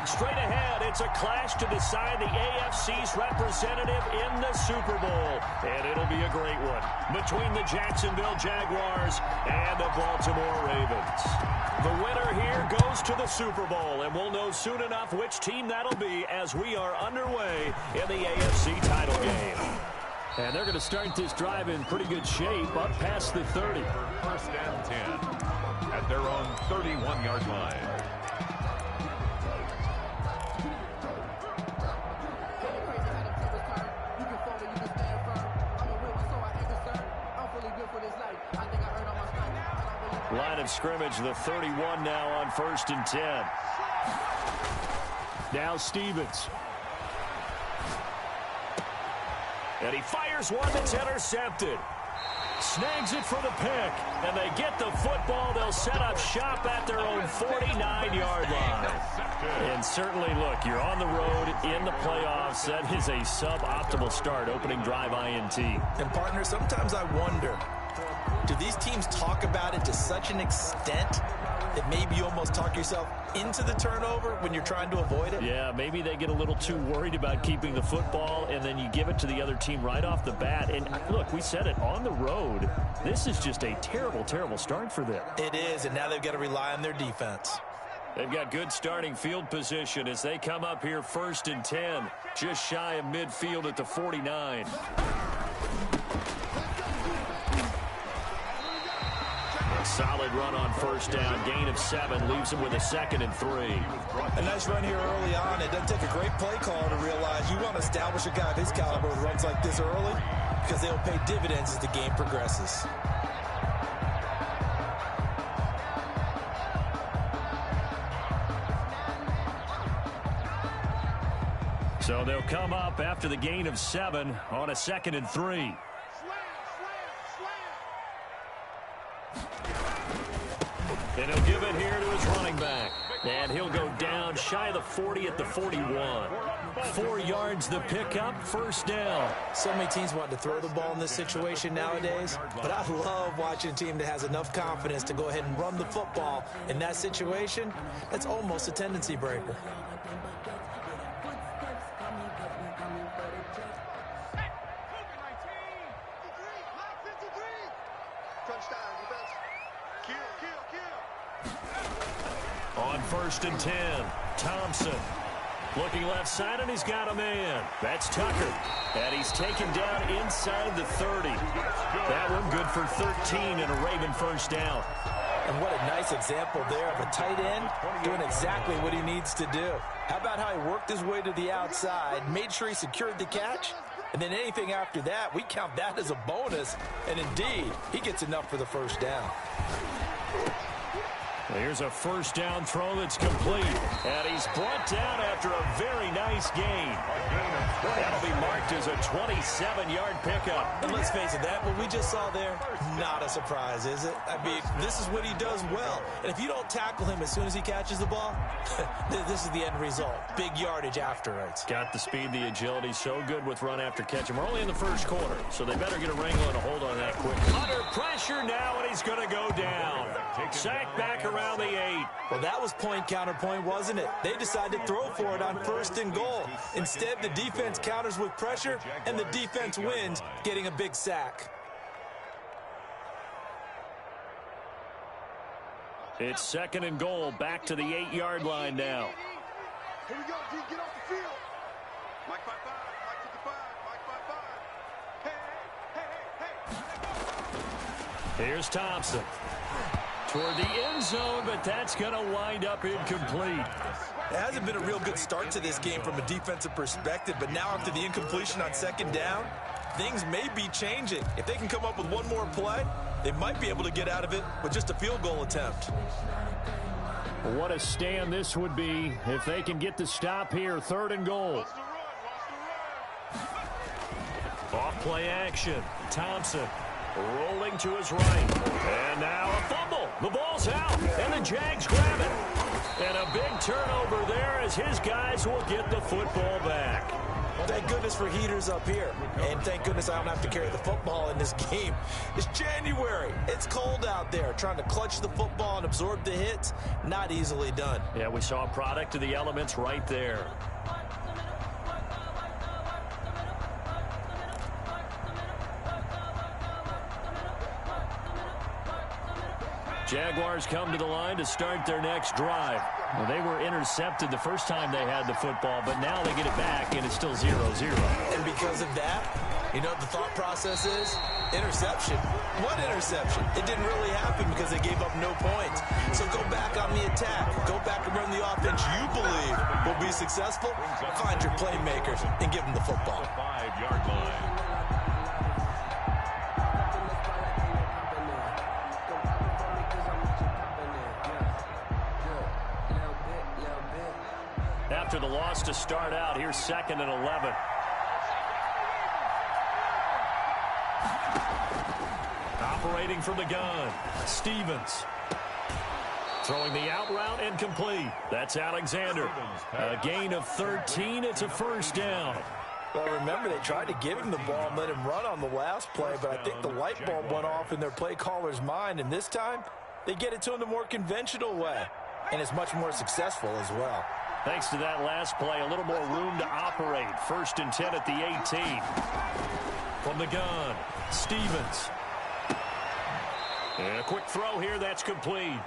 Straight ahead, it's a clash to decide the AFC's representative in the Super Bowl. And it'll be a great one between the Jacksonville Jaguars and the Baltimore Ravens. The winner here goes to the Super Bowl, and we'll know soon enough which team that'll be as we are underway in the AFC title game. And they're going to start this drive in pretty good shape up past the 30. First and 10 at their own 31-yard line. Line of scrimmage, the 31 now on 1st and 10. Now Stevens. And he fires one that's intercepted. Snags it for the pick. And they get the football. They'll set up shop at their own 49-yard line. And certainly, look, you're on the road in the playoffs. That is a suboptimal start, opening drive INT. And, partner, sometimes I wonder, do these teams talk about it to such an extent that maybe you almost talk yourself into the turnover when you're trying to avoid it? Yeah, maybe they get a little too worried about keeping the football, and then you give it to the other team right off the bat. And, look, we said it, on the road, this is just a terrible, terrible start for them. It is, and now they've got to rely on their defense. They've got good starting field position as they come up here 1st and 10, just shy of midfield at the 49. A solid run on 1st down. Gain of 7 leaves him with a 2nd and 3. A nice run here early on. It doesn't take a great play call to realize you want to establish a guy of his caliber with runs like this early because they'll pay dividends as the game progresses. So they'll come up after the gain of 7 on a 2nd and 3. And he'll give it here to his running back. And he'll go down shy of the 40 at the 41. 4 yards the pickup, 1st down. So many teams want to throw the ball in this situation nowadays, but I love watching a team that has enough confidence to go ahead and run the football. In that situation, that's almost a tendency breaker. On 1st and 10, Thompson. Looking left side, and he's got a man. That's Tucker. And he's taken down inside the 30. That one good for 13 and a Raven 1st down. And what a nice example there of a tight end doing exactly what he needs to do. How about how he worked his way to the outside, made sure he secured the catch, and then anything after that, we count that as a bonus. And indeed, he gets enough for the 1st down. Here's a 1st down throw that's complete. And he's brought down after a very nice gain. That'll be marked as a 27-yard pickup. And let's face it, that what we just saw there, not a surprise, is it? I mean, this is what he does well. And if you don't tackle him as soon as he catches the ball, this is the end result. Big yardage afterwards. Got the speed, the agility, so good with run after catch. And we're only in the 1st quarter, so they better get a wrangle and a hold on that quick. Under pressure now, and he's going to go down. Sacked back around the 8. Well, that was point counterpoint, wasn't it? They decided to throw for it on 1st and goal. Instead, the defense counters with pressure, and the defense wins, getting a big sack. It's 2nd and goal, back to the 8-yard line now. Here we go, D, get off the field. Mike 5-5, Mike 55. Hey. Here's Thompson. Toward the end zone, but that's going to wind up incomplete. It hasn't been a real good start to this game from a defensive perspective, but now after the incompletion on 2nd down, things may be changing. If they can come up with one more play, they might be able to get out of it with just a field goal attempt. What a stand this would be if they can get the stop here. 3rd and goal. Off play action. Thompson rolling to his right. And now a fumble. The ball's out, and the Jags grab it. And a big turnover there as his guys will get the football back. Thank goodness for heaters up here. And thank goodness I don't have to carry the football in this game. It's January. It's cold out there. Trying to clutch the football and absorb the hits, not easily done. Yeah, we saw a product of the elements right there. Jaguars come to the line to start their next drive. Well, they were intercepted the first time they had the football, but now they get it back, and it's still 0-0. And because of that, you know what the thought process is? Interception. What interception? It didn't really happen because they gave up no points. So go back on the attack. Go back and run the offense you believe will be successful. Find your playmakers and give them the football. 5-yard line. After the loss to start out, here's 2nd and 11. Operating from the gun, Stevens. Throwing the out route and complete. That's Alexander. A gain of 13. It's a first down. Well, remember, they tried to give him the ball and let him run on the last play, but I think the light bulb went off in their play caller's mind, and this time they get it to him the more conventional way, and it's much more successful as well. Thanks to that last play, a little more room to operate. 1st and 10 at the 18. From the gun, Stevens. And a quick throw here, that's complete.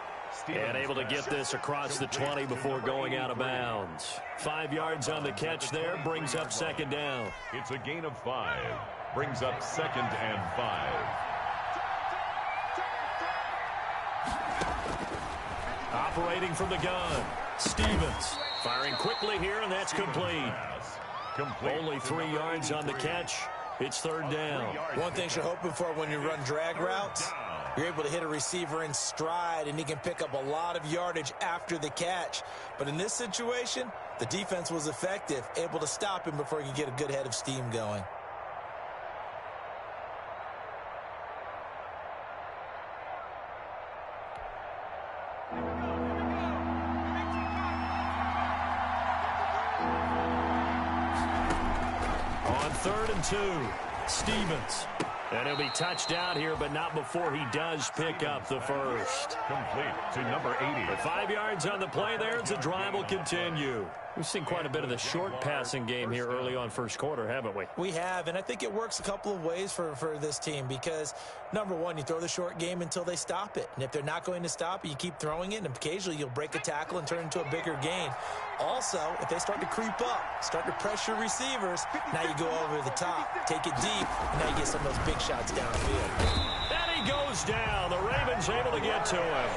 And able to get this across the 20 before going out of bounds. 5 yards on the catch there, brings up 2nd down. It's a gain of 5. Brings up 2nd and 5. Operating from the gun, Stevens. Firing quickly here, and that's complete. Only 3 yards on the catch. It's 3rd down. One thing you're hoping for when you run drag routes, you're able to hit a receiver in stride, and he can pick up a lot of yardage after the catch. But in this situation, the defense was effective, able to stop him before he could get a good head of steam going. On 3rd and 2, Stevens. And he'll be touched down here, but not before he does pick up the first. Complete to number 80. But 5 yards on the play there as the drive will continue. We've seen quite a bit of the short passing game here early on first quarter, haven't we? We have, and I think it works a couple of ways for this team because, number one, you throw the short game until they stop it. And if they're not going to stop it, you keep throwing it, and occasionally you'll break a tackle and turn it into a bigger gain. Also, if they start to creep up, start to pressure receivers, now you go over the top, take it deep, and now you get some of those big shots downfield. And he goes down. The Ravens able to get to him.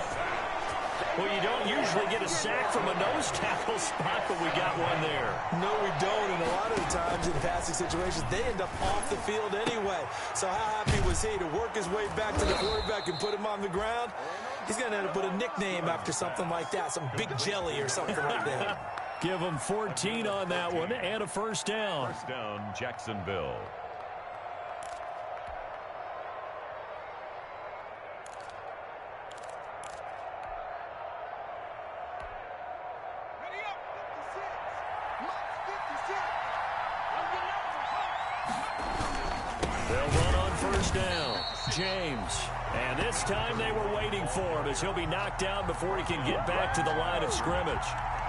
Well, you don't usually get a sack from a nose tackle spot, but we got one there. No, we don't, and a lot of the times in passing situations, they end up off the field anyway. So how happy was he to work his way back to the quarterback and put him on the ground? He's going to end up with a nickname after something like that, some big jelly or something like that. Give him 14 on that one and a first down. First down, Jacksonville. They'll run on first down. James. And this time they were waiting for him as he'll be knocked down before he can get back to the line of scrimmage.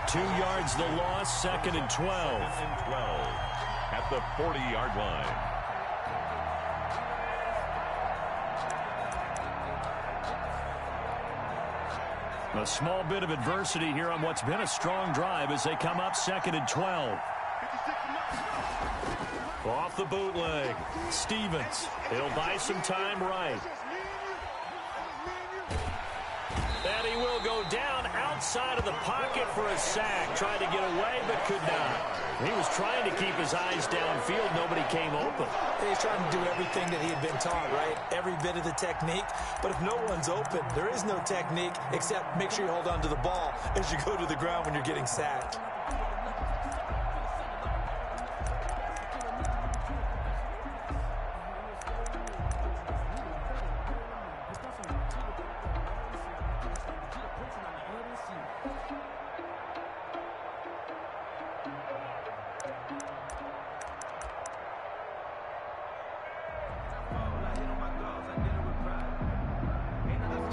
2 yards the loss, 2nd and 12. 2nd and 12 at the 40-yard line. A small bit of adversity here on what's been a strong drive as they come up 2nd and 12. Off the bootleg, Stevens. He'll buy some time right. And he will go down outside of the pocket for a sack. Tried to get away, but could not. He was trying to keep his eyes downfield. Nobody came open. He's trying to do everything that he had been taught, right? Every bit of the technique. But if no one's open, there is no technique except make sure you hold on to the ball as you go to the ground when you're getting sacked.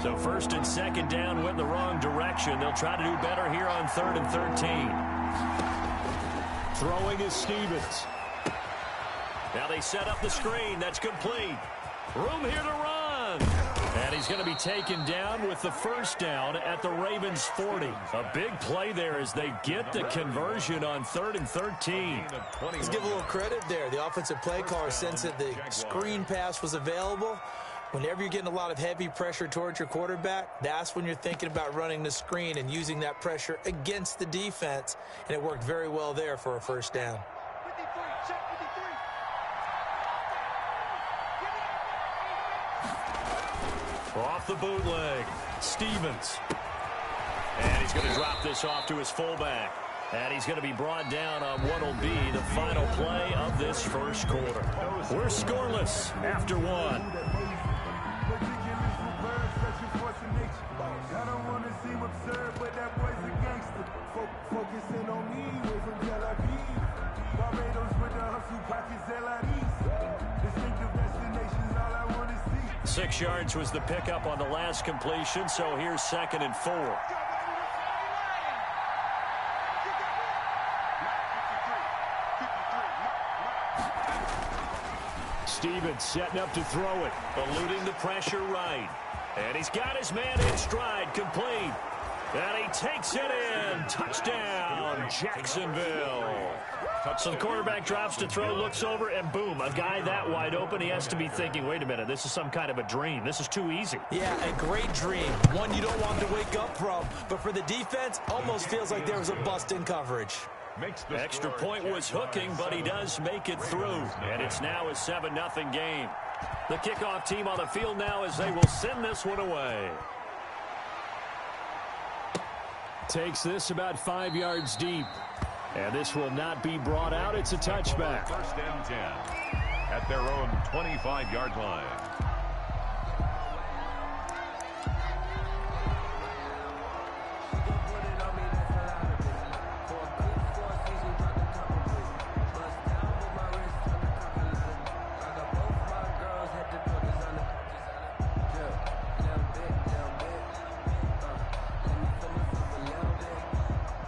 So first and second down went the wrong direction. They'll try to do better here on 3rd and 13. Throwing is Stevens. Now they set up the screen. That's complete. Room here to run. And he's going to be taken down with the first down at the Ravens' 40. A big play there as they get the conversion on 3rd and 13. Let's give a little credit there. The offensive play caller sensed that the screen pass was available. Whenever you're getting a lot of heavy pressure towards your quarterback, that's when you're thinking about running the screen and using that pressure against the defense. And it worked very well there for a first down. Off the bootleg, Stevens. And he's going to drop this off to his fullback. And he's going to be brought down on what will be the final play of this first quarter. We're scoreless after one. Six yards was the pickup on the last completion, so here's 2nd and 4. Stevens setting up to throw it, eluding the pressure right. And he's got his man in stride, complete. And he takes it in. Touchdown, Jacksonville. So the quarterback drops to throw, looks over, and boom, a guy that wide open, he has to be thinking, wait a minute, this is some kind of a dream. This is too easy. Yeah, a great dream. One you don't want to wake up from. But for the defense, almost feels like there was a bust in coverage. Extra point was hooking, but he does make it through. And it's now a 7-0 game. The kickoff team on the field now as they will send this one away. Takes this about 5 yards deep. And this will not be brought out. It's a touchback. 1st and 10 at their own 25-yard line.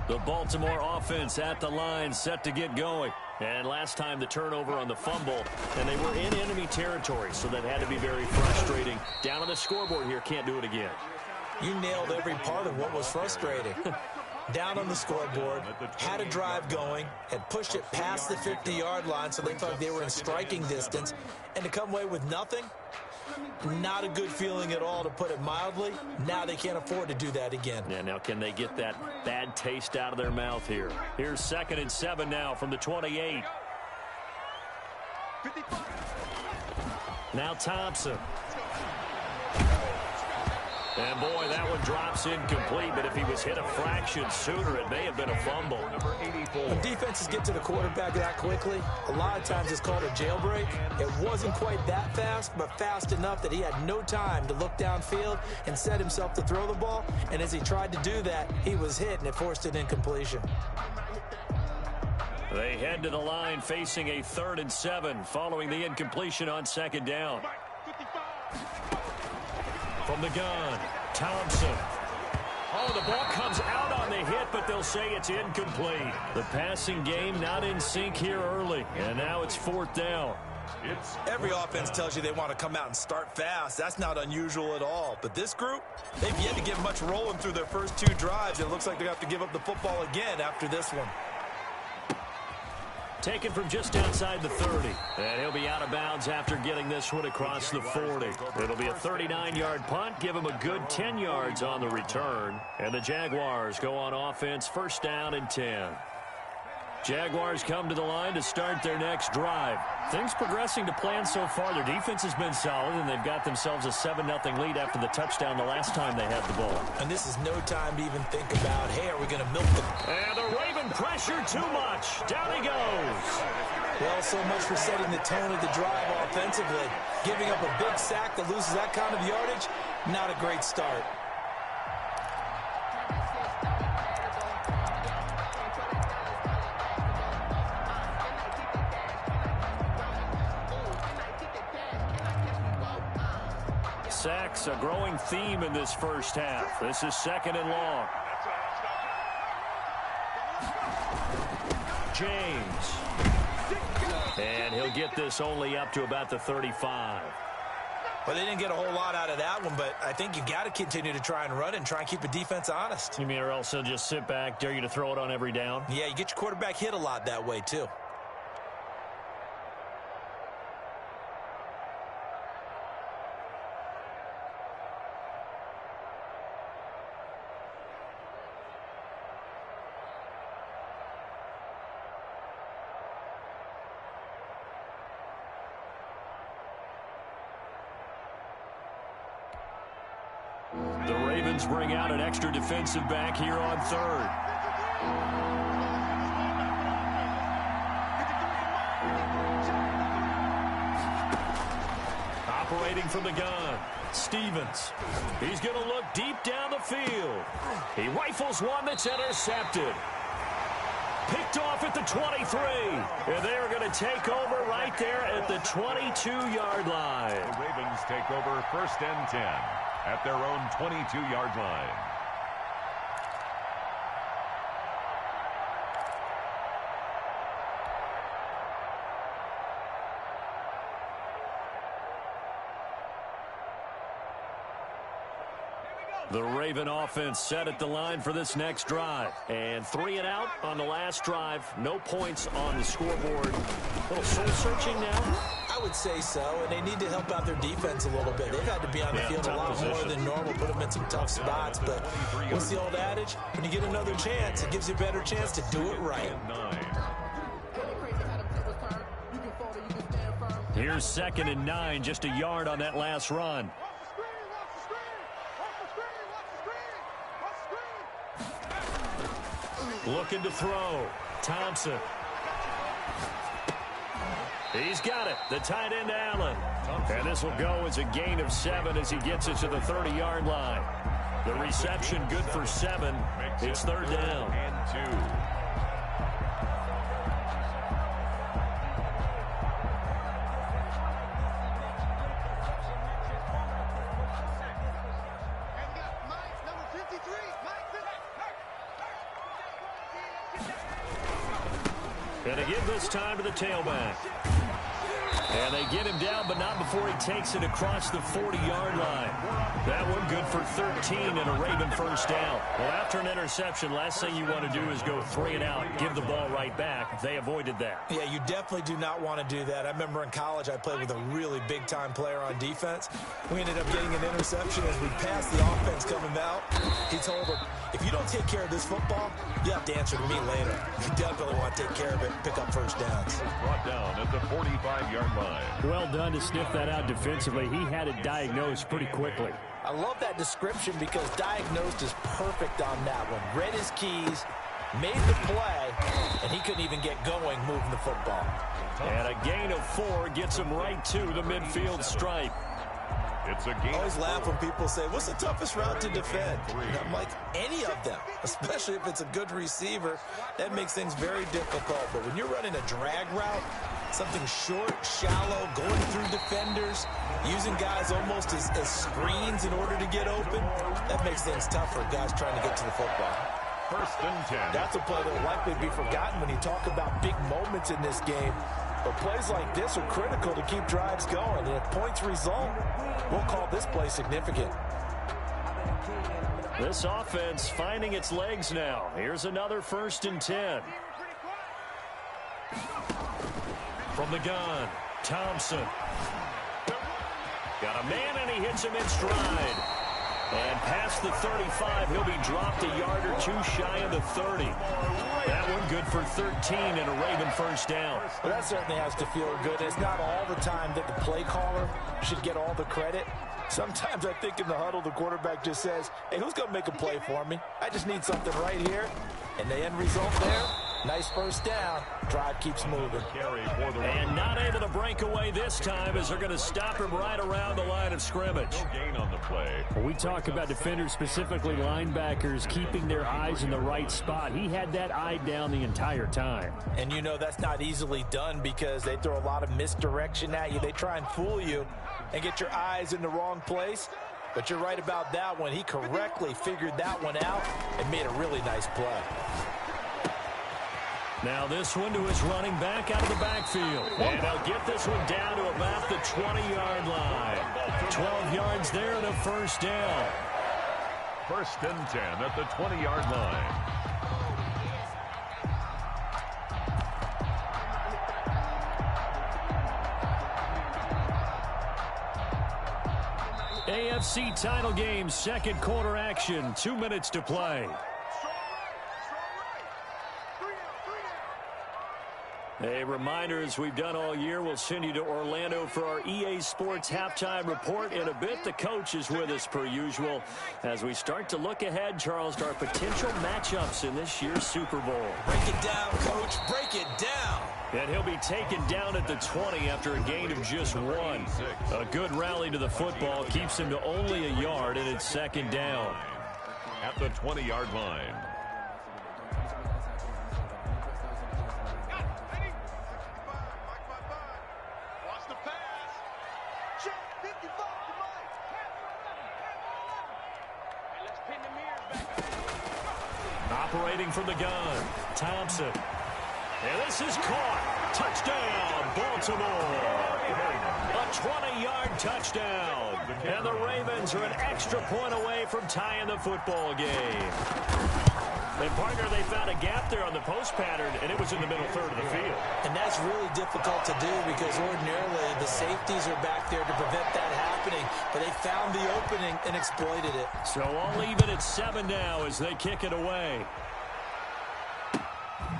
The Baltimore offense at the line, set to get going. And last time the turnover on the fumble, and they were in enemy territory, so that had to be very frustrating. Down on the scoreboard here, can't do it again. You nailed every part of what was frustrating. Down on the scoreboard, had a drive going, had pushed it past the 50-yard line, so they thought they were in striking distance, and to come away with nothing, not a good feeling at all, to put it mildly. Now they can't afford to do that again. Yeah, now can they get that bad taste out of their mouth here? Here's 2nd and 7 now from the 28. Now Thompson. And boy, that one drops incomplete, but if he was hit a fraction sooner, it may have been a fumble. When defenses get to the quarterback that quickly, a lot of times it's called a jailbreak. It wasn't quite that fast, but fast enough that he had no time to look downfield and set himself to throw the ball. And as he tried to do that, he was hit, and it forced an incompletion. They head to the line facing a 3rd and 7 following the incompletion on 2nd down. From the gun, Thompson. Oh, the ball comes out on the hit, but they'll say it's incomplete. The passing game not in sync here early, and now it's 4th down. Every offense tells you they want to come out and start fast. That's not unusual at all. But this group, they've yet to get much rolling through their first 2 drives. It looks like they have to give up the football again after this one. Taken from just outside the 30. And he'll be out of bounds after getting this one across the 40. It'll be a 39-yard punt. Give him a good 10 yards on the return. And the Jaguars go on offense, 1st down and 10. Jaguars come to the line to start their next drive. Things progressing to plan so far. Their defense has been solid, and they've got themselves a 7-0 lead after the touchdown the last time they had the ball. And this is no time to even think about, hey, are we going to milk them? And the Raven pressure too much. Down he goes. Well, so much for setting the tone of the drive offensively. Giving up a big sack that loses that kind of yardage, not a great start. Sacks, a growing theme in this first half. This is 2nd and long. James. And he'll get this only up to about the 35. Well, they didn't get a whole lot out of that one, but I think you got to continue to try and run it and try and keep the defense honest. You mean or else they'll just sit back, dare you to throw it on every down? Yeah, you get your quarterback hit a lot that way, too. The Ravens bring out an extra defensive back here on 3rd. Operating from the gun, Stevens. He's going to look deep down the field. He rifles one that's intercepted. Picked off at the 23. And they're going to take over right there at the 22-yard line. The Ravens take over 1st and 10 at their own 22-yard line. The Raven offense set at the line for this next drive. And 3 and out on the last drive. No points on the scoreboard. A little soul-searching now? I would say so, and they need to help out their defense a little bit. They've had to be on the field a lot more than normal, put them in some tough spots. But what's the old adage? When you get another chance, it gives you a better chance to do it right. Here's 2nd and 9, just a yard on that last run. Looking to throw. Thompson. He's got it. The tight end, Allen. And this will go as a gain of 7 as he gets it to the 30-yard line. The reception good for 7. It's 3rd down. And 2. And they give this time to the tailback. And they get him down, but not before he takes it across the 40-yard line. That one good for 13 and a Raven 1st down. Well, after an interception, last thing you want to do is go 3 and out, give the ball right back. They avoided that. Yeah, you definitely do not want to do that. I remember in college I played with a really big-time player on defense. We ended up getting an interception as we passed the offense coming out. He told him, if you don't take care of this football, you have to answer to me later. You definitely want to take care of it and pick up 1st downs. Brought down at the 45-yard line. Well done to sniff that out defensively. He had it diagnosed pretty quickly. I love that description because diagnosed is perfect on that one. Read his keys, made the play, and he couldn't even get going moving the football. And a gain of 4 gets him right to the midfield stripe. It's a game. I always laugh when people say, what's the toughest route to defend? And I'm like, any of them, especially if it's a good receiver. That makes things very difficult. But when you're running a drag route, something short, shallow, going through defenders, using guys almost as screens in order to get open, that makes things tough for guys trying to get to the football. 1st and 10. That's a play that will likely be forgotten when you talk about big moments in this game. But plays like this are critical to keep drives going. And if points result, we'll call this play significant. This offense finding its legs now. Here's another 1st and 10. From the gun, Thompson. Got a man, and he hits him in stride. And past the 35, he'll be dropped a yard or 2 shy of the 30. That one good for 13 and a Raven 1st down. Well, that certainly has to feel good. It's not all the time that the play caller should get all the credit. Sometimes I think in the huddle, the quarterback just says, hey, who's going to make a play for me? I just need something right here. And the end result there, Nice first down. Drive keeps moving. And not able to break away this time as they're going to stop him right around the line of scrimmage. No gain on the play. When we talk about defenders, specifically linebackers, keeping their eyes in the right spot. He had that eye down the entire time. And you know that's not easily done because they throw a lot of misdirection at you. They try and fool you and get your eyes in the wrong place. But you're right about that one. He correctly figured that one out and made a really nice play. Now this one to his running back out of the backfield. And they'll get this one down to about the 20-yard line. 12 yards there and a first down. First and 10 at the 20-yard line. AFC title game, second quarter action. 2 minutes to play. A reminder, as we've done all year, we'll send you to Orlando for our EA Sports halftime report in a bit. The coach is with us per usual as we start to look ahead, Charles, to our potential matchups in this year's Super Bowl. Break it down, Coach. Break it down. And he'll be taken down at the 20 after a gain of just 1. A good rally to the football keeps him to only a yard, and it's second down. At the 20-yard line. Operating from the gun, Thompson. And this is caught. Touchdown, Baltimore. A 20-yard touchdown. And the Ravens are an extra point away from tying the football game. And, partner, they found a gap there on the post pattern, and it was in the middle third of the field. And that's really difficult to do because ordinarily the safeties are back there to prevent that happening. But they found the opening and exploited it. So all even at 7 now as they kick it away.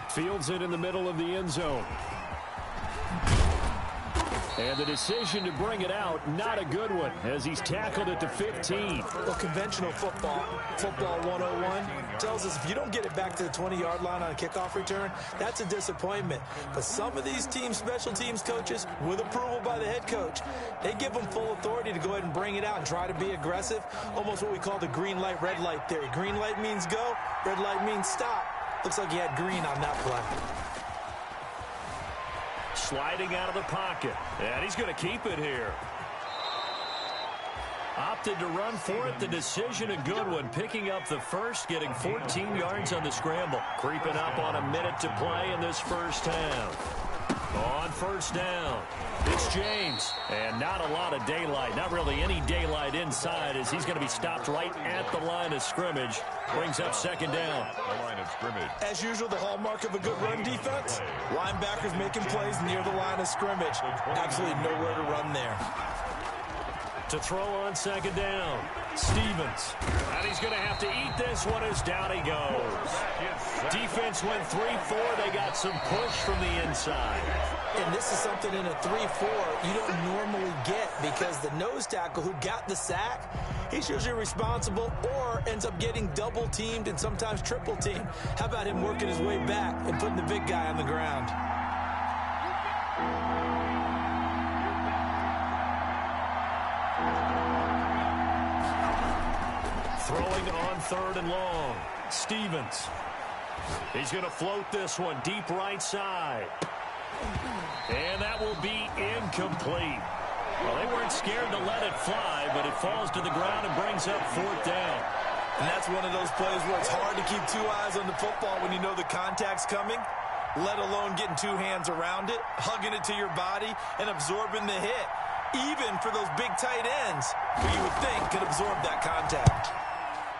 Fields it in the middle of the end zone. And the decision to bring it out, not a good one, as he's tackled at the 15. Well, conventional football 101, tells us if you don't get it back to the 20-yard line on a kickoff return, that's a disappointment. But some of these teams, special teams coaches, with approval by the head coach, they give them full authority to go ahead and bring it out and try to be aggressive, almost what we call the green light, red light theory. Green light means go, red light means stop. Looks like he had green on that play. Sliding out of the pocket. And he's going to keep it here. Opted to run for it. The decision a good one. Picking up the first, getting 14 yards on the scramble. Creeping up on a minute to play in this first half. On first down, it's James. And not a lot of daylight. Not really any daylight inside as he's going to be stopped right at the line of scrimmage. Brings up second down. The line of scrimmage. As usual, the hallmark of a good run defense. Linebackers making plays near the line of scrimmage. Absolutely nowhere to run there. To throw on second down, Stevens. And he's going to have to eat this one as down he goes. Defense went 3-4. They got some push from the inside. And this is something in a 3-4 you don't normally get because the nose tackle who got the sack, he's usually responsible or ends up getting double teamed and sometimes triple teamed. How about him working his way back and putting the big guy on the ground? Throwing on third and long. Stevens. He's going to float this one deep right side. And that will be incomplete. Well, they weren't scared to let it fly, but it falls to the ground and brings up fourth down. And that's one of those plays where it's hard to keep two eyes on the football when you know the contact's coming, let alone getting two hands around it, hugging it to your body, and absorbing the hit. Even for those big tight ends who you would think could absorb that contact.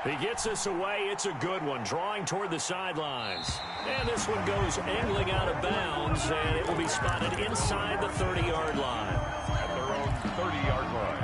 He gets us away. It's a good one. Drawing toward the sidelines. And this one goes angling out of bounds, and it will be spotted inside the 30-yard line. At their own 30-yard line.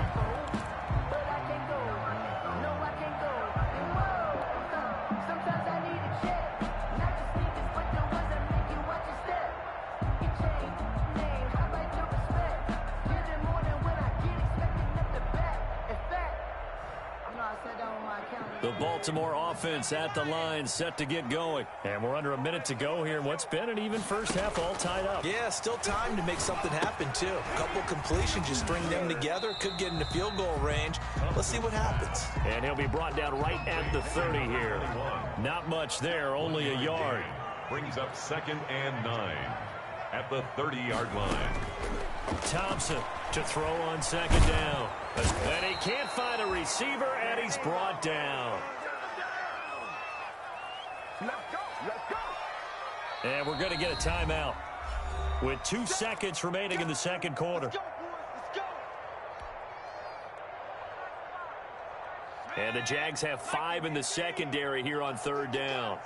I sat down with my accountant The Baltimore offense at the line, set to get going. And we're under a minute to go here in what's been an even first half, all tied up. Yeah, still time to make something happen, too. A couple completions, you string them together, could get into field goal range. Let's see what happens. And he'll be brought down right at the 30 here. Not much there, only a yard. Brings up 2nd and 9 at the 30-yard line. Thompson to throw on 2nd down. And he can't find a receiver, and he's brought down. And we're going to get a timeout with 2 seconds remaining in the second quarter. And the Jags have 5 in the secondary here on 3rd down.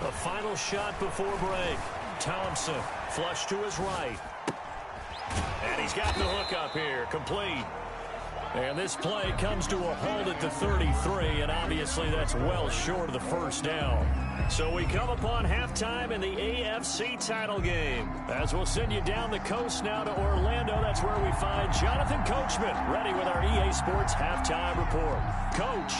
A final shot before break. Thompson flush to his right. And he's got the hook up here, complete. And this play comes to a halt at the 33, and obviously that's well short of the first down. So we come upon halftime in the AFC title game. As we'll send you down the coast now to Orlando, that's where we find Jonathan Coachman, ready with our EA Sports halftime report. Coach.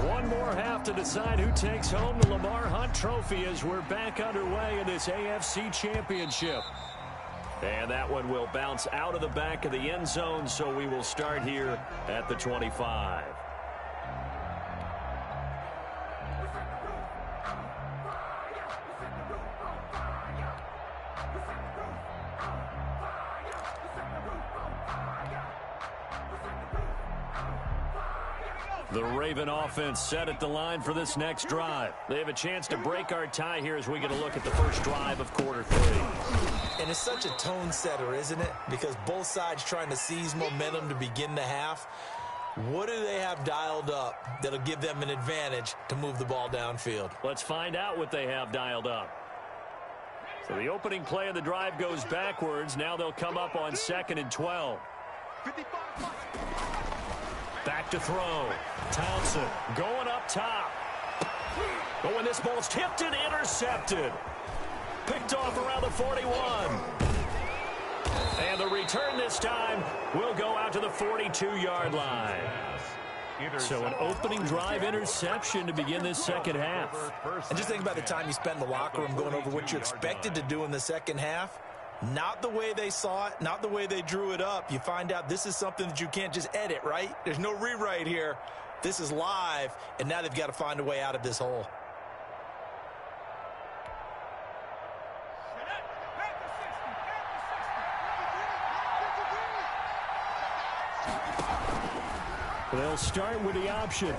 One more half to decide who takes home the Lamar Hunt Trophy as we're back underway in this AFC Championship. And that one will bounce out of the back of the end zone, so we will start here at the 25. The Raven offense set at the line for this next drive. They have a chance to break our tie here as we get a look at the first drive of quarter 3. And it's such a tone setter, isn't it? Because both sides trying to seize momentum to begin the half. What do they have dialed up that'll give them an advantage to move the ball downfield? Let's find out what they have dialed up. So the opening play of the drive goes backwards. Now they'll come up on 2nd and 12. Back to throw. Thompson going up top. Oh, and this ball's tipped and intercepted. Picked off around the 41. And the return this time will go out to the 42-yard line. So an opening drive interception to begin this second half. And just think about the time you spent in the locker room going over what you expected to do in the second half. Not the way they saw it, not the way they drew it up. You find out this is something that you can't just edit, right? There's no rewrite here. This is live, and now they've got to find a way out of this hole. They'll start with the option.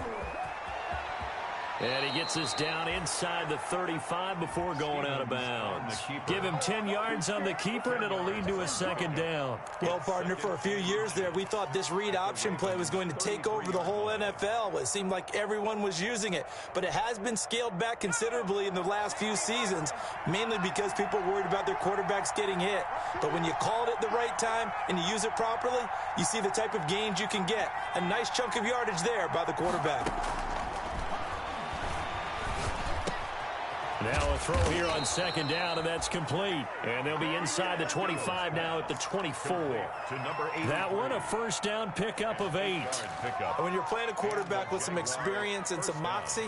And he gets us down inside the 35 before going out of bounds. Give him 10 yards on the keeper, and it'll lead to a second down. Well, partner, for a few years there, we thought this read option play was going to take over the whole NFL. It seemed like everyone was using it. But it has been scaled back considerably in the last few seasons, mainly because people are worried about their quarterbacks getting hit. But when you call it at the right time and you use it properly, you see the type of gains you can get. A nice chunk of yardage there by the quarterback. Now a throw here on 2nd down, and that's complete. And they'll be inside the 25 now at the 24. That one, a first down pickup of 8. When you're playing a quarterback with some experience and some moxie,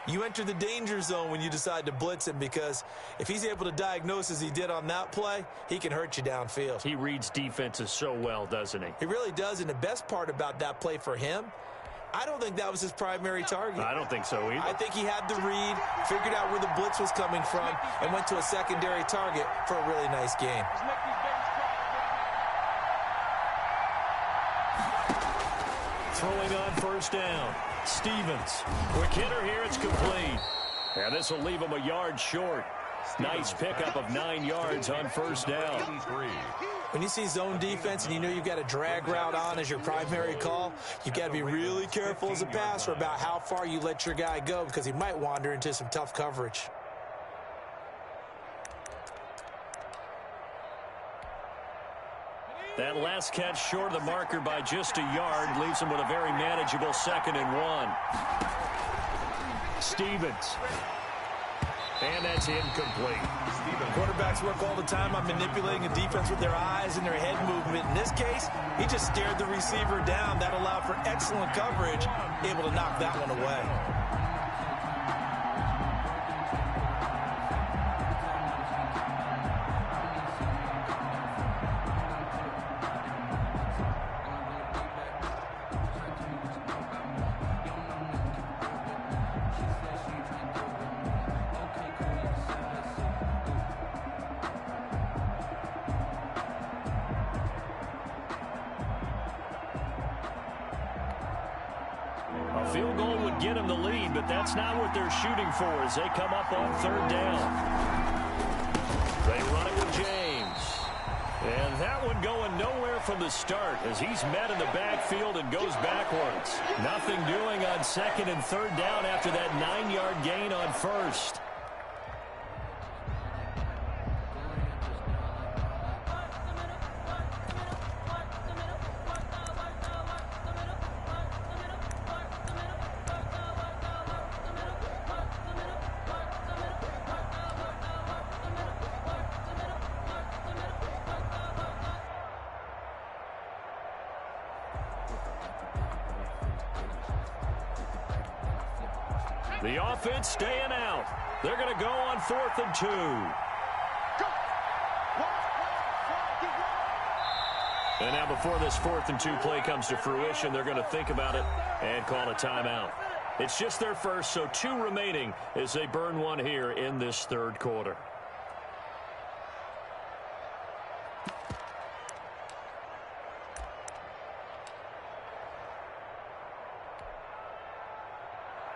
you enter the danger zone when you decide to blitz him, because if he's able to diagnose as he did on that play, he can hurt you downfield. He reads defenses so well, doesn't he? He really does, and the best part about that play for him, I don't think that was his primary target. I don't think so either. I think he had the read, figured out where the blitz was coming from, and went to a secondary target for a really nice gain. Throwing on first down. Stevens. Quick hitter here. It's complete. And this will leave him a yard short. Nice pickup of 9 yards on first down. When you see zone defense and you know you've got a drag route on as your primary call, you've got to be really careful as a passer about how far you let your guy go, because he might wander into some tough coverage. That last catch short of the marker by just a yard leaves him with a very manageable 2nd and 1. Stevens. And that's incomplete. Quarterbacks work all the time on manipulating a defense with their eyes and their head movement. In this case, he just stared the receiver down. That allowed for excellent coverage, able to knock that one away. A field goal would get them the lead, but that's not what they're shooting for as they come up on third down. They run it with James. And that one going nowhere from the start as he's met in the backfield and goes backwards. Nothing doing on second and third down after that 9-yard gain on first. The offense staying out. They're going to go on 4th and 2. And now before this 4th and 2 play comes to fruition, they're going to think about it and call a timeout. It's just their first, so 2 remaining as they burn one here in this third quarter.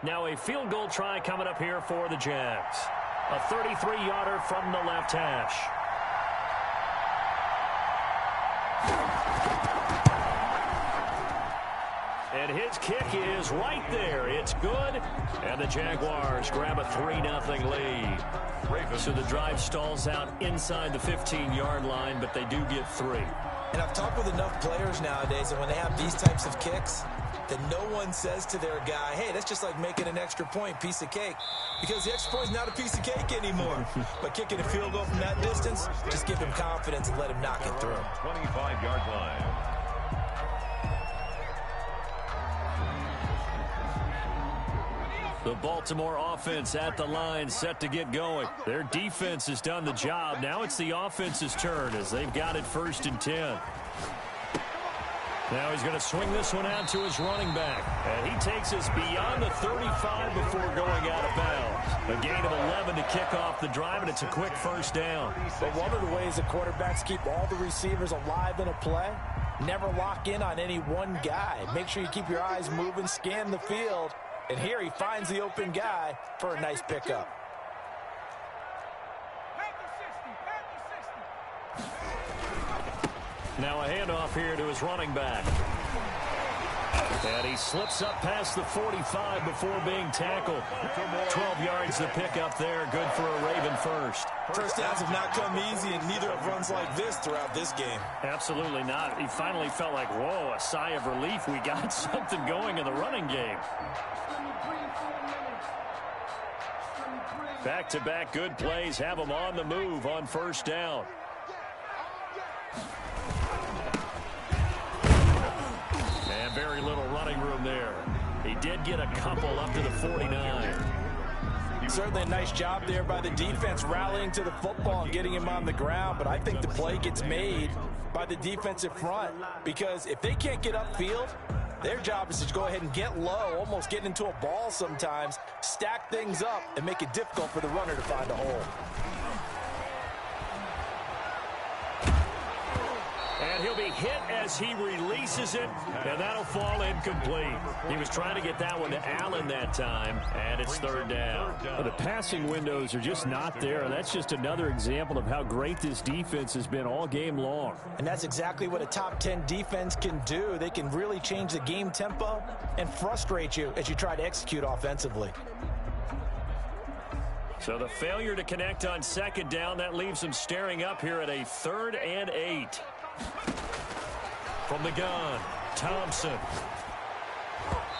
Now a field goal try coming up here for the Jags. A 33-yarder from the left hash. And his kick is right there. It's good. And the Jaguars grab a 3-0 lead. So the drive stalls out inside the 15-yard line, but they do get 3. And I've talked with enough players nowadays that when they have these types of kicks, that no one says to their guy, hey, that's just like making an extra point, piece of cake. Because the extra point is not a piece of cake anymore. But kicking a field goal from that distance, just give him confidence and let him knock it through. 25-yard line. The Baltimore offense at the line, set to get going. Their defense has done the job. Now it's the offense's turn as they've got it 1st and 10. Now he's going to swing this one out to his running back. And he takes us beyond the 35 before going out of bounds. A gain of 11 to kick off the drive, and it's a quick 1st down. But one of the ways that quarterbacks keep all the receivers alive in a play, never lock in on any one guy. Make sure you keep your eyes moving, scan the field. And here he finds the open guy for a nice pickup. Now a handoff here to his running back. And he slips up past the 45 before being tackled. 12 yards to pick up there. Good for a Raven first. First downs have not come easy, and neither have runs like this throughout this game. Absolutely not. He finally felt like, whoa, a sigh of relief. We got something going in the running game. Back-to-back good plays have them on the move on 1st down. And very little running room there. He did get a couple up to the 49. Certainly a nice job there by the defense rallying to the football and getting him on the ground, but I think the play gets made by the defensive front because if they can't get upfield, their job is to go ahead and get low, almost get into a ball sometimes, stack things up, and make it difficult for the runner to find a hole. And he'll be hit as he releases it, and that'll fall incomplete. He was trying to get that one to Allen that time, and it's 3rd down. Well, the passing windows are just not there, and that's just another example of how great this defense has been all game long. And that's exactly what a top 10 defense can do. They can really change the game tempo and frustrate you as you try to execute offensively. So the failure to connect on 2nd down, that leaves them staring up here at a 3rd and 8. From the gun, Thompson.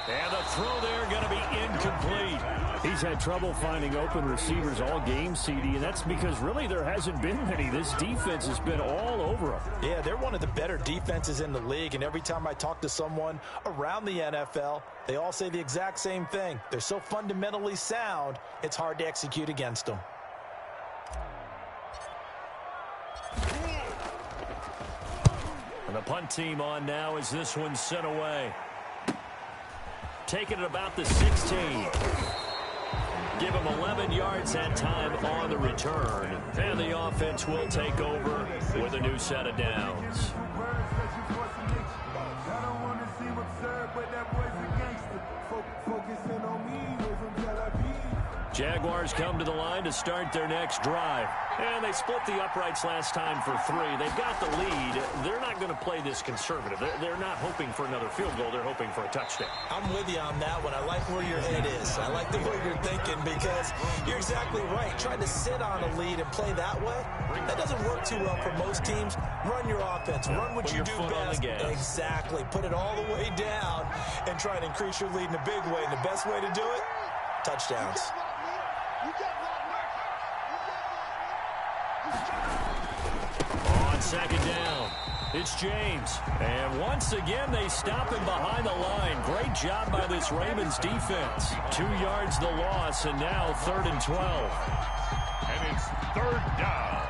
And the throw there going to be incomplete. He's had trouble finding open receivers all game, CD, and that's because really there hasn't been many. This defense has been all over him. Yeah, they're one of the better defenses in the league, and every time I talk to someone around the NFL, they all say the exact same thing. They're so fundamentally sound, it's hard to execute against them. And the punt team on now as this one's sent away. Taking it about the 16. Give him 11 yards that time on the return. And the offense will take over with a new set of downs. Jaguars come to the line to start their next drive. And they split the uprights last time for 3. They've got the lead. They're not going to play this conservative. They're not hoping for another field goal. They're hoping for a touchdown. I'm with you on that one. I like where your head is. I like the way you're thinking because you're exactly right. Trying to sit on a lead and play that way, that doesn't work too well for most teams. Run your offense. Run what you do best. Exactly. Put it all the way down and try and increase your lead in a big way. And the best way to do it, touchdowns. On second down, it's James. And once again, they stop him behind the line. Great job by this Ravens defense. 2 yards the loss, and now 3rd and 12. And it's 3rd down.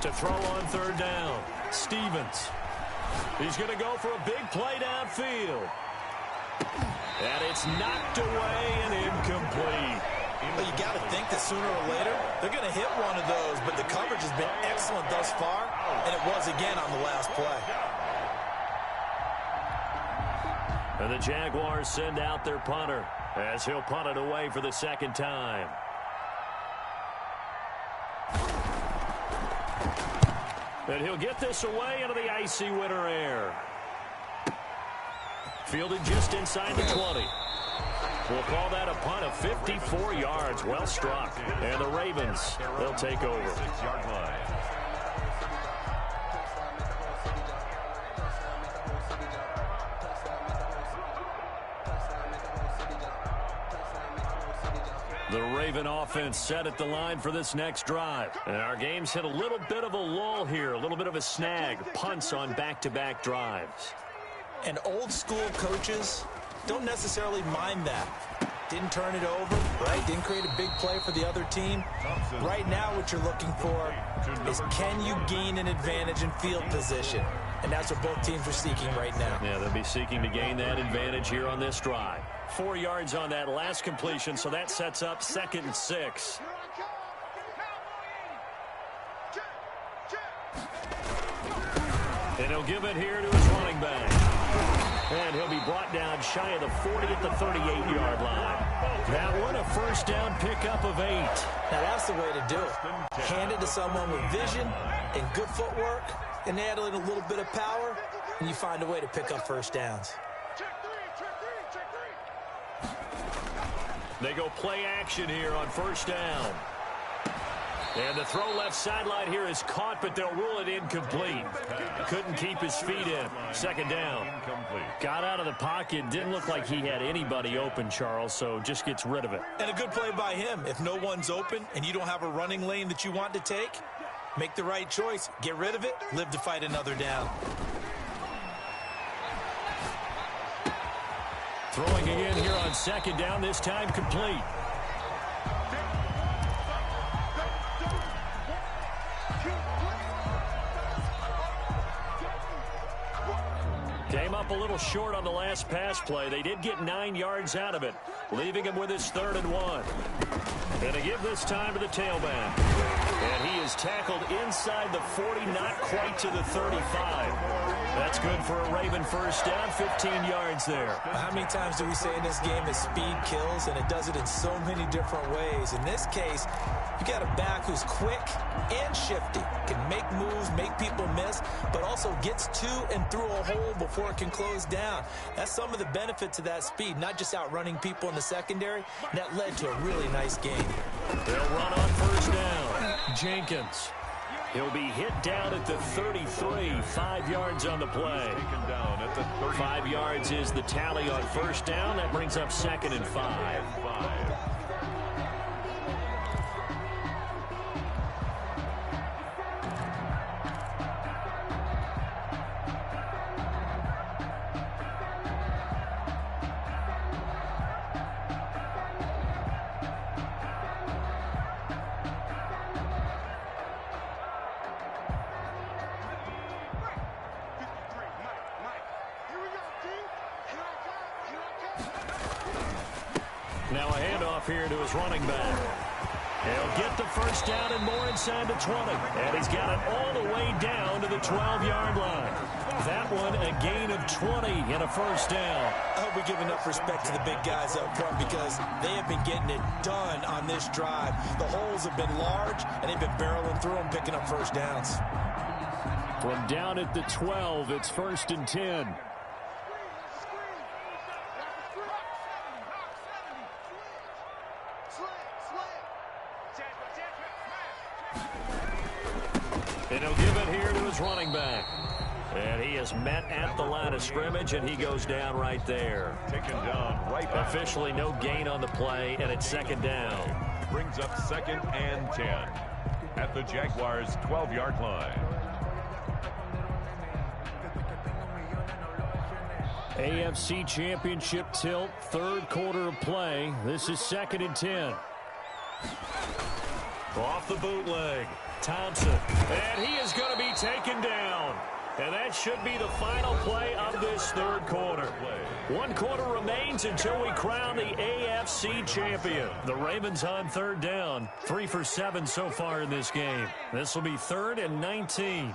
To throw on 3rd down, Stevens. He's going to go for a big play downfield. And it's knocked away and incomplete. Well, you got to think that sooner or later, they're going to hit one of those, but the coverage has been excellent thus far, and it was again on the last play. And the Jaguars send out their punter as he'll punt it away for the 2nd time. And he'll get this away into the icy winter air. Fielded just inside the 20. We'll call that a punt of 54 yards. Well struck. And the Ravens, they'll take over. 6-yard line. The Raven offense set at the line for this next drive. And our game's hit a little bit of a lull here, a little bit of a snag. Punts on back-to-back drives. And old school coaches don't necessarily mind that. Didn't turn it over, right? Didn't create a big play for the other team. Right now what you're looking for is can you gain an advantage in field position? And that's what both teams are seeking right now. Yeah, they'll be seeking to gain that advantage here on this drive. 4 yards on that last completion, so that sets up 2nd and 6. And he'll give it here to his running back. And he'll be brought down shy of the 40 at the 38-yard line. That one a 1st down pickup of 8. Now that's the way to do it. Hand it to someone with vision and good footwork, and add in a little bit of power, and you find a way to pick up 1st downs. They go play action here on 1st down. And the throw left sideline here is caught, but they'll rule it incomplete. Couldn't keep his feet in. 2nd down. Got out of the pocket. Didn't look like he had anybody open, Charles, so just gets rid of it. And a good play by him. If no one's open and you don't have a running lane that you want to take, make the right choice. Get rid of it. Live to fight another down. Throwing again here on 2nd down, this time complete. Came up a little short on the last pass play. They did get 9 yards out of it, leaving him with his 3rd and 1. And to give this time to the tailback. And he is tackled inside the 40, not quite to the 35. That's good for a Raven 1st down, 15 yards there. How many times do we say in this game that speed kills, and it does it in so many different ways? In this case, you got a back who's quick and shifty, can make moves, make people miss, but also gets to and through a hole before it can close down. That's some of the benefits of that speed, not just outrunning people in the secondary. That led to a really nice game. They'll run on 1st down. Jenkins. He'll be hit down at the 33, 5 yards on the play. Taken down at the 33. 5 yards is the tally on first down. That brings up 2nd and 5. Now a handoff here to his running back. He'll get the first down and more inside the 20. And he's got it all the way down to the 12-yard line. That one a gain of 20 and a first down. I hope we give enough respect to the big guys up front because they have been getting it done on this drive. The holes have been large, and they've been barreling through them, picking up first downs. From down at the 12, it's 1st and 10. And he'll give it here to his running back. And he is met at the line of scrimmage, and he goes down right there. Taken down right back. Officially no gain on the play, and it's 2nd down. Brings up 2nd and 10 at the Jaguars' 12-yard line. AFC Championship tilt, 3rd quarter of play. This is 2nd and 10. Off the bootleg, Thompson. And he is going to be taken down. And that should be the final play of this 3rd quarter. 1 quarter remains until we crown the AFC champion. The Ravens on 3rd down. 3 for 7 so far in this game. This will be 3rd and 19.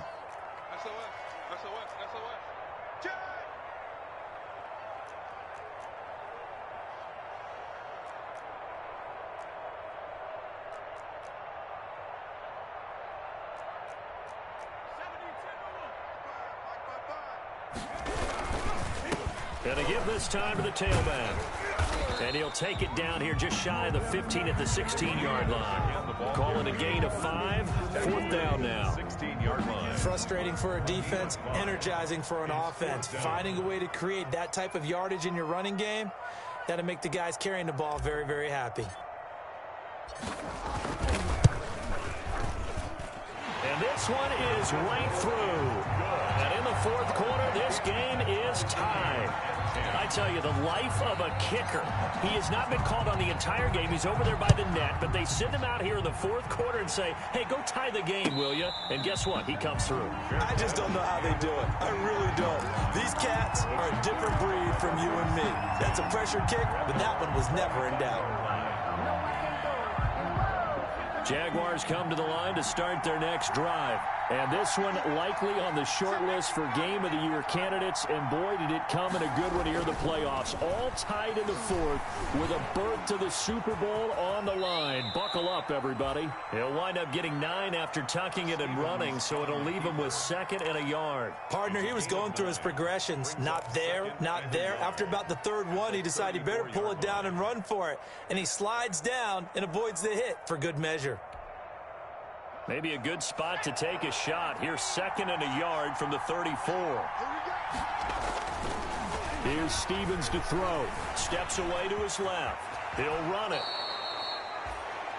And they give this time to the tailback. And he'll take it down here just shy of the 15 at the 16-yard line. Calling a gain of 5. 4th down now. 16-yard line. Frustrating for a defense, energizing for an offense. Finding a way to create that type of yardage in your running game, that'll make the guys carrying the ball very, very happy. And this one is right through. And in the 4th quarter, this game is tied. I tell you, the life of a kicker. He has not been called on the entire game. He's over there by the net, but they send him out here in the 4th quarter and say, hey, go tie the game, will you? And guess what? He comes through. I just don't know how they do it. I really don't. These cats are a different breed from you and me. That's a pressure kick, but that one was never in doubt. Jaguars come to the line to start their next drive. And this one likely on the short list for Game of the Year candidates. And boy, did it come in a good one here in the playoffs. All tied in the 4th with a berth to the Super Bowl on the line. Buckle up, everybody. He'll wind up getting 9 after tucking it and running, so it'll leave him with 2nd and a yard. Partner, he was going through his progressions. Not there, not there. After about the 3rd one, he decided he better pull it down and run for it. And he slides down and avoids the hit for good measure. Maybe a good spot to take a shot. Here's 2nd and a yard from the 34. Here's Stevens to throw. Steps away to his left. He'll run it.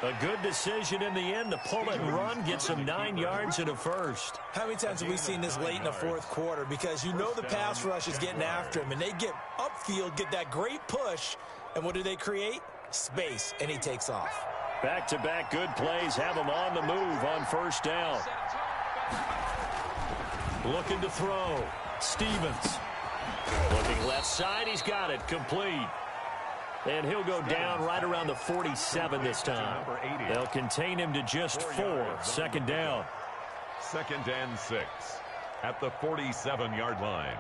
A good decision in the end to pull it and run. Gets him 9 yards and a first. How many times have we seen this late in the 4th quarter? Because you know the pass rush is getting after him, and they get upfield, get that great push, and what do they create? Space, and he takes off. Back-to-back good plays have him on the move on 1st down. Looking to throw. Stevens. Looking left side. He's got it. Complete. And he'll go down right around the 47 this time. They'll contain him to just 4. 2nd down. 2nd and 6 at the 47-yard line.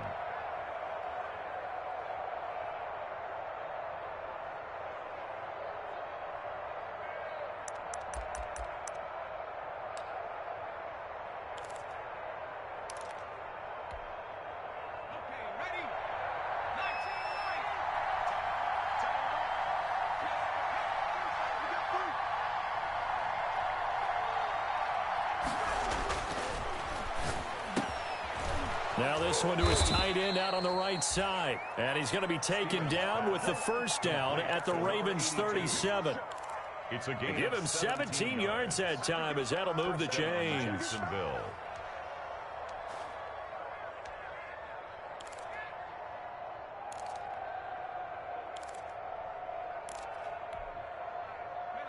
Now this one to his tight end out on the right side. And he's going to be taken down with the first down at the Ravens' 37. It's a game. Give him 17 yards that time as that'll move the chains.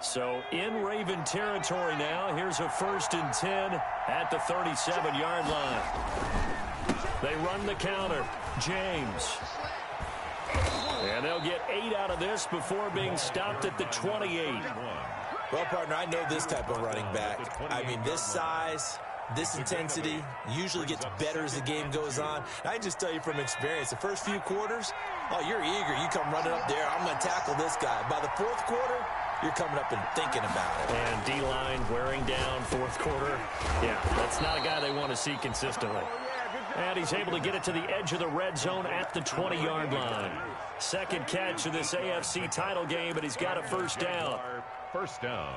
So in Raven territory now. Here's a 1st and 10 at the 37-yard line. They run the counter. James. And they'll get 8 out of this before being stopped at the 28. Well, partner, I know this type of running back. I mean, this size, this intensity usually gets better as the game goes on. I can just tell you from experience, the first few quarters, oh, you're eager. You come running up there, I'm going to tackle this guy. By the 4th quarter, you're coming up and thinking about it. And D-line wearing down 4th quarter. Yeah, that's not a guy they want to see consistently. And he's able to get it to the edge of the red zone at the 20-yard line. Second catch of this AFC title game, and he's got a first down. First down.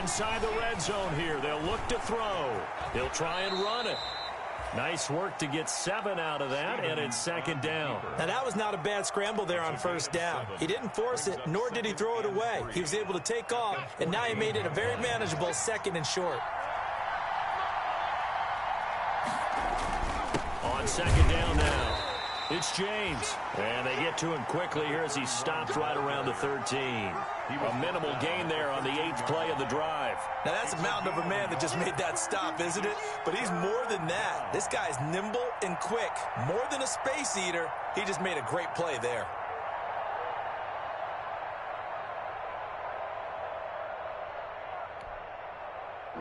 Inside the red zone here. They'll look to throw. He'll try and run it. Nice work to get 7 out of that, and it's second down. Now, that was not a bad scramble there on first down. He didn't force it, nor did he throw it away. He was able to take off, and now he made it a very manageable 2nd and short. On second down now, it's James. And they get to him quickly here as he stopped right around the 13. A minimal gain there on the 8th play of the drive. Now, that's a mountain of a man that just made that stop, isn't it? But he's more than that. This guy's nimble and quick. More than a space eater, he just made a great play there.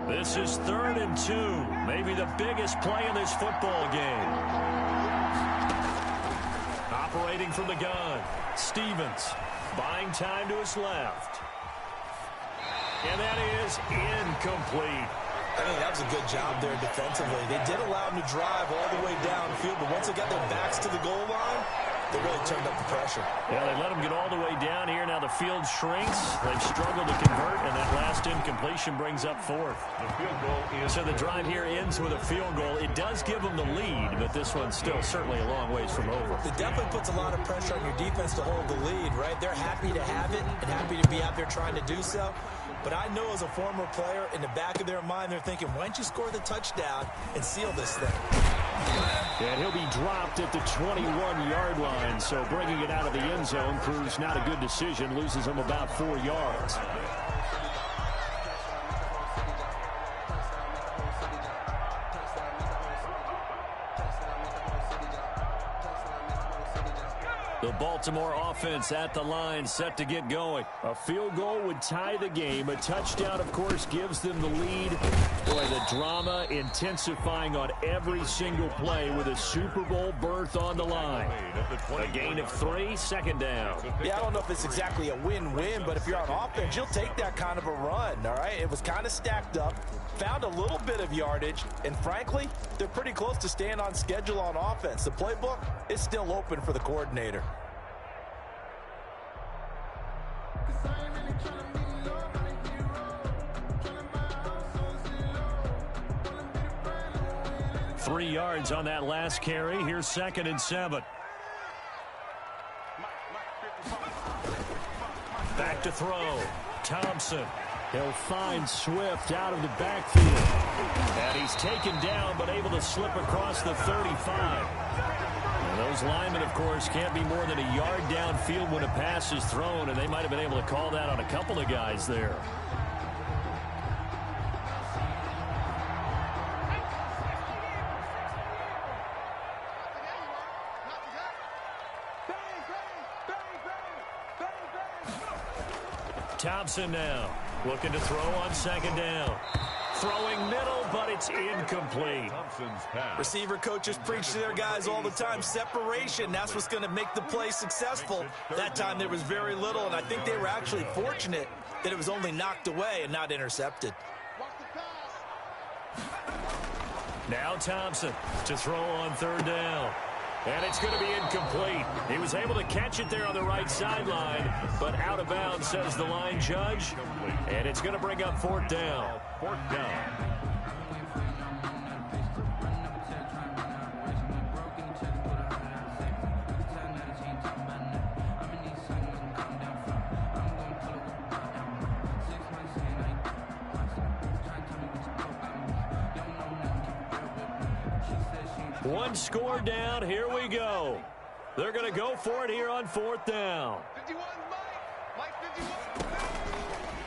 This is 3rd and 2. Maybe the biggest play in this football game. Operating from the gun, Stevens. Buying time to his left. And that is incomplete. I think that was a good job there defensively. They did allow him to drive all the way downfield, but once they got their backs to the goal line, they really turned up the pressure. Yeah, they let him get all the way down here. Now the field shrinks. They've struggled to convert, and that last incompletion brings up 4th. The field goal is so the drive here ends with a field goal. It does give them the lead, but this one's still certainly a long ways from over. It definitely puts a lot of pressure on your defense to hold the lead, right? They're happy to have it and happy to be out there trying to do so. But I know as a former player, in the back of their mind, they're thinking, why don't you score the touchdown and seal this thing? And he'll be dropped at the 21-yard line, so bringing it out of the end zone proves not a good decision, loses him about 4 yards. The Baltimore offense at the line, set to get going. A field goal would tie the game. A touchdown, of course, gives them the lead. Boy, the drama intensifying on every single play with a Super Bowl berth on the line. A gain of 3, second down. Yeah, I don't know if it's exactly a win-win, but if you're on offense, you'll take that kind of a run, all right? It was kind of stacked up, found a little bit of yardage, and frankly, they're pretty close to staying on schedule on offense. The playbook is still open for the coordinator. Three yards on that last carry. Here's 2nd and 7. Back to throw. Thompson. He'll find Swift out of the backfield. And he's taken down, but able to slip across the 35. And those linemen, of course, can't be more than a yard downfield when a pass is thrown, and they might have been able to call that on a couple of guys there. Thompson now looking to throw on 2nd down. Throwing middle, but it's incomplete. Receiver coaches preach to their guys all the time. Separation, that's what's going to make the play successful. That time there was very little, and I think they were actually fortunate that it was only knocked away and not intercepted. Now Thompson to throw on 3rd down. And it's going to be incomplete. He was able to catch it there on the right sideline, but out of bounds, says the line judge. And it's going to bring up fourth down. Fourth down. One score down. Here we go. They're going to go for it here on fourth down. 51, Mike 51.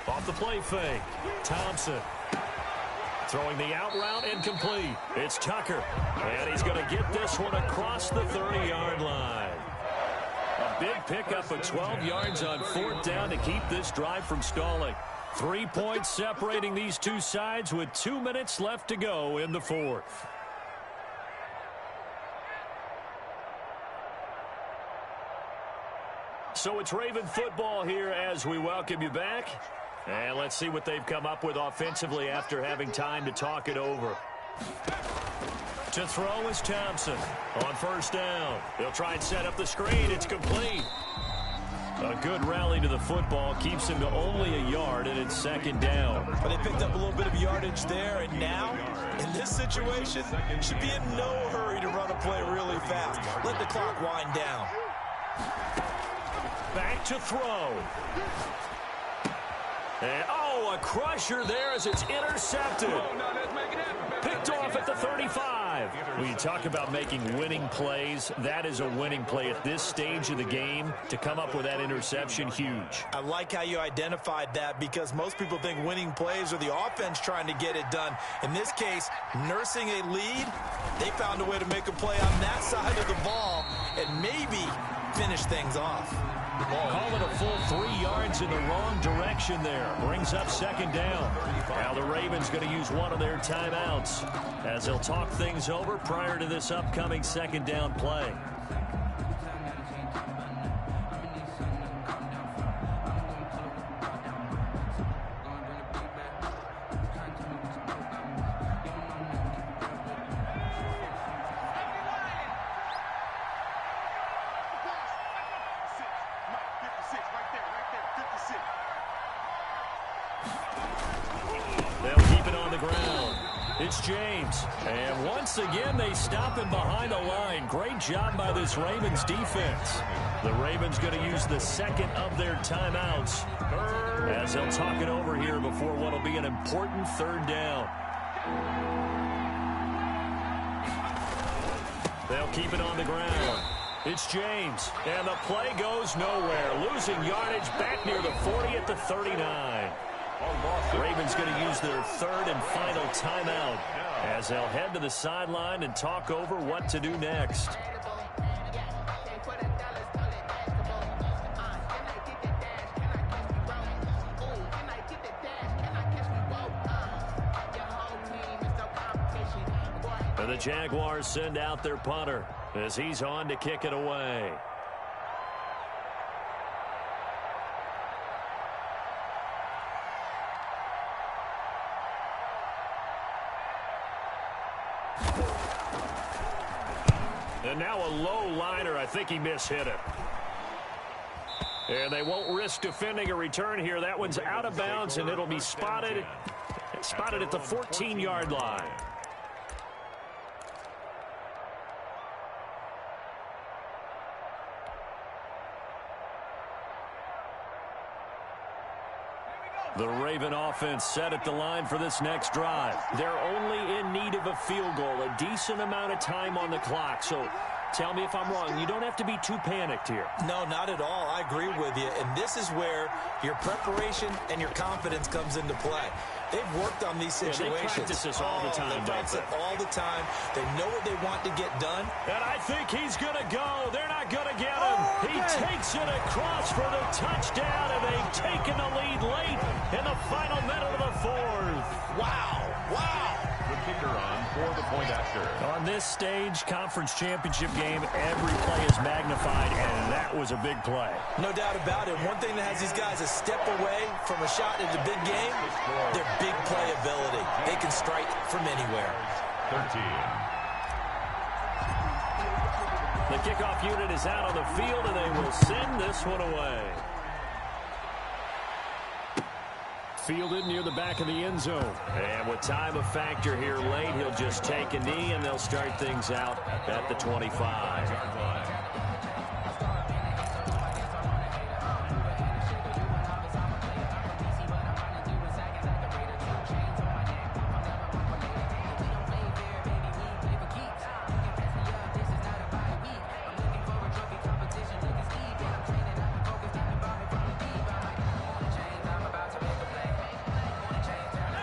Off the play fake. Thompson throwing the out route incomplete. It's Tucker. And he's going to get this one across the 30-yard line. A big pickup of 12 yards on fourth down to keep this drive from stalling. 3 points separating these two sides with 2 minutes left to go in the fourth. So it's Raven football here as we welcome you back. And let's see what they've come up with offensively after having time to talk it over. To throw is Thompson on first down. They'll try and set up the screen. It's complete. A good rally to the football keeps him to only a yard, and it's second down. But they picked up a little bit of yardage there, and now, in this situation, should be in no hurry to run a play really fast. Let the clock wind down. Back to throw. And, oh, a crusher there as it's intercepted. Picked off at the 35. When you talk about making winning plays, that is a winning play at this stage of the game. To come up with that interception, huge. I like how you identified that because most people think winning plays are the offense trying to get it done. In this case, nursing a lead, they found a way to make a play on that side of the ball and maybe finish things off. Call it a full 3 yards in the wrong direction there. Brings up second down. Now the Ravens going to use one of their timeouts as they'll talk things over prior to this upcoming second down play. It's James. And once again, they stop him behind the line. Great job by this Ravens defense. The Ravens going to use the second of their timeouts as they'll talk it over here before what will be an important third down. They'll keep it on the ground. It's James. And the play goes nowhere. Losing yardage back near the 40 at the 39. Ravens going to use their third and final timeout as they'll head to the sideline and talk over what to do next. And the Jaguars send out their punter as he's on to kick it away. And now a low liner. I think he mishit it. And they won't risk defending a return here. That one's out of bounds, and it'll be spotted at the 14-yard line. The Raven offense set at the line for this next drive. They're only in need of a field goal, a decent amount of time on the clock. So tell me if I'm wrong. You don't have to be too panicked here. No, not at all. I agree with you. And this is where your preparation and your confidence comes into play. They've worked on these situations. Yeah, they practice this all the time. They practice it all the time. They know what they want to get done. And I think he's going to go. They're not going to get him. He takes it across for the touchdown, and they've taken the lead late in the final minute of the fourth. Wow. Wow. The kicker on for the point after. On this stage, conference championship game, every play is magnified, and that was a big play. No doubt about it. One thing that has these guys a step away from a shot at the big game, their big play ability. They can strike from anywhere. 13. The kickoff unit is out on the field, and they will send this one away. Fielded near the back of the end zone. And with time a factor here late, he'll just take a knee, and they'll start things out at the 25.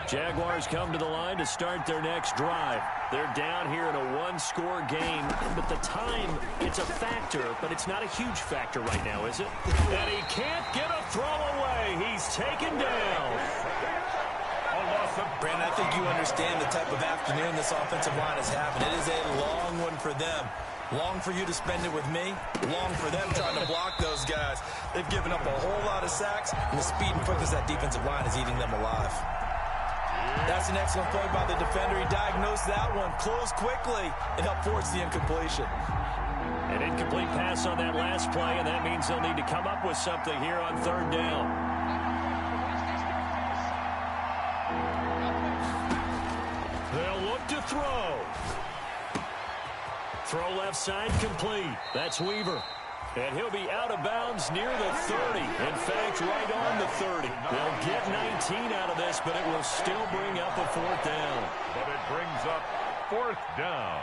Jaguars come to the line to start their next drive. They're down here in a one-score game, but the time, it's a factor, but it's not a huge factor right now, is it? And he can't get a throw away. He's taken down. Brandon, I think you understand the type of afternoon this offensive line is having. It is a long one for them. Long for you to spend it with me. Long for them trying to block those guys. They've given up a whole lot of sacks, and the speed and quickness of that defensive line is eating them alive. That's an excellent play by the defender. He diagnosed that one, closed quickly, and helped force the incompletion. An incomplete pass on that last play, and that means they'll need to come up with something here on third down. They'll look to throw. Throw left side complete. That's Weaver. And he'll be out of bounds near the 30. In fact, right on the 30. They'll get 19 out of this, but it will still bring up a fourth down. But it brings up fourth down.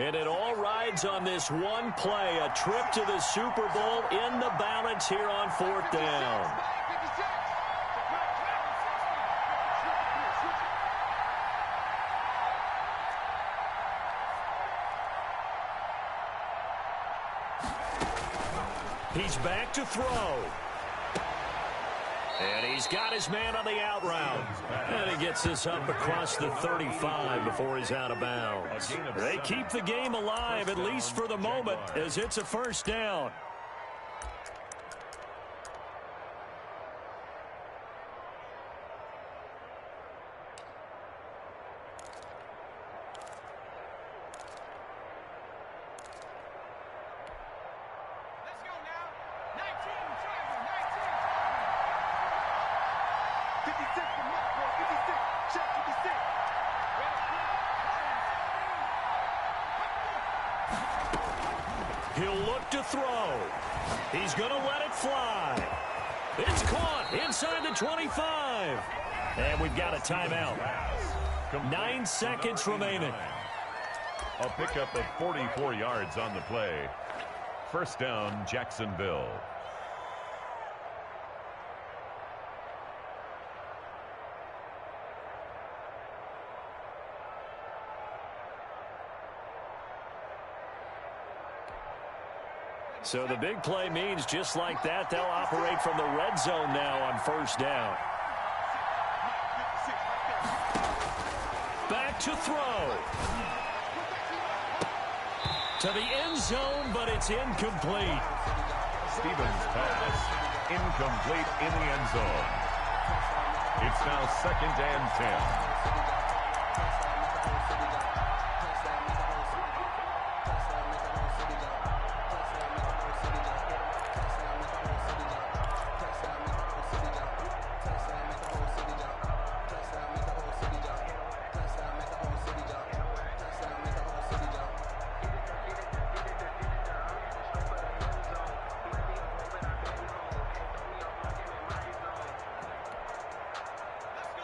And it all rides on this one play, a trip to the Super Bowl in the balance here on fourth down. He's back to throw. And he's got his man on the out route. And he gets this up across the 35 before he's out of bounds. They keep the game alive, at least for the moment, as it's a first down. He'll look to throw. He's going to let it fly. It's caught inside the 25. And we've got a timeout. 9 seconds remaining. A pickup of 44 yards on the play. First down, Jacksonville. So the big play means just like that, they'll operate from the red zone now on first down. Back to throw. To the end zone, but it's incomplete. Stevens' pass, incomplete in the end zone. It's now 2nd and 10.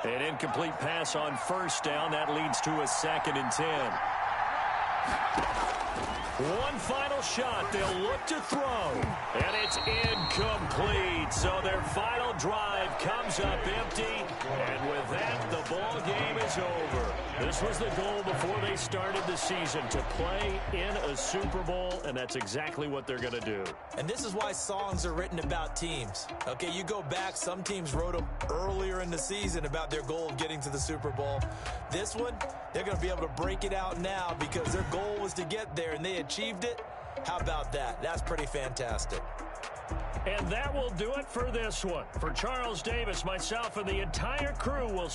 An incomplete pass on first down. That leads to a 2nd and 10. One final shot. They'll look to throw. And it's incomplete. So their final drive comes up empty. And with that, the ball game is over. This was the goal before they started the season, to play in a Super Bowl, and that's exactly what they're going to do. And this is why songs are written about teams. Okay, you go back, some teams wrote them earlier in the season about their goal of getting to the Super Bowl. This one, they're going to be able to break it out now because their goal was to get there, and they achieved it. How about that? That's pretty fantastic. And that will do it for this one. For Charles Davis, myself, and the entire crew will...